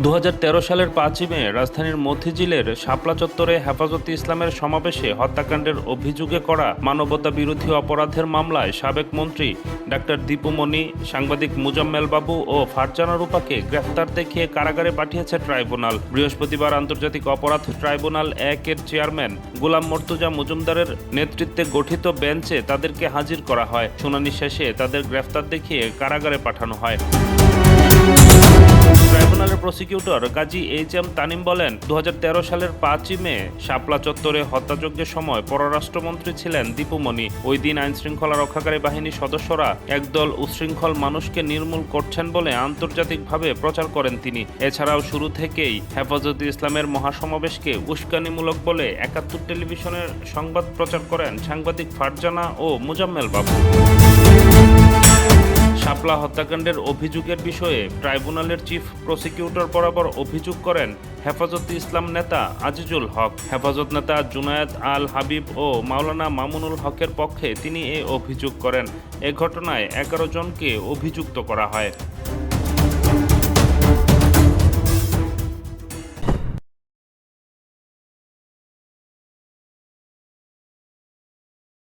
2013 সালের 5ই মে রাজধানীর মতিঝিলের শাপলা চত্বরে হেফাজতে ইসলামের সমাবেশে হত্যাকাণ্ডের অভিযোগে করা মানবতা বিরোধী অপরাধের মামলায় সাবেক মন্ত্রী ডাক্তার দীপু মনি, সাংবাদিক মুজাম্মেল বাবু ও ফারজানা রূপাকে গ্রেফতার দেখিয়ে কারাগারে পাঠিয়েছে ট্রাইব্যুনাল। বৃহস্পতিবার আন্তর্জাতিক অপরাধ ট্রাইব্যুনাল 1-এর চেয়ারম্যান গোলাম মর্তুজা মজুমদারের নেতৃত্বে গঠিত বেঞ্চে তাদেরকে হাজির করা হয়। শুনানি শেষে তাদের গ্রেফতার দেখিয়ে কারাগারে পাঠানো হয়। ট্রাইব্যুনালের প্রসিকিউটর গাজী এইচ.এম. তানিম বলেন, 2013 সালের 5ই মে শাপলা চত্বরে হত্যাযজ্ঞের সময় পররাষ্ট্রমন্ত্রী ছিলেন দীপু মনি। ওই দিন আইনশৃঙ্খলা রক্ষাকারী বাহিনীর সদস্যরা একদল উচ্ছৃঙ্খল মানুষকে নির্মূল করছেন বলে আন্তর্জাতিকভাবে প্রচার করেন তিনি। এছাড়াও শুরু থেকেই হেফাজতে ইসলামের মহাসমাবেশকে উস্কানিমূলক বলে 71 টেলিভিশনের সংবাদ প্রচার করেন সাংবাদিক ফারজানা ও মুজাম্মেল বাবু। শাপলা হত্যাকাণ্ডের অভিযোগের বিষয়ে ট্রাইব্যুনালের চিফ প্রসিকিউটর বরাবর অভিযোগ করেন হেফাজতে ইসলাম নেতা আজিজুল হক। হেফাজত নেতা জুনায়েদ আল হাবিব ও মাওলানা মামুনুল হকের পক্ষে তিনি এ অভিযোগ করেন। এ ঘটনায় 11 জনকে অভিযুক্ত করা হয়।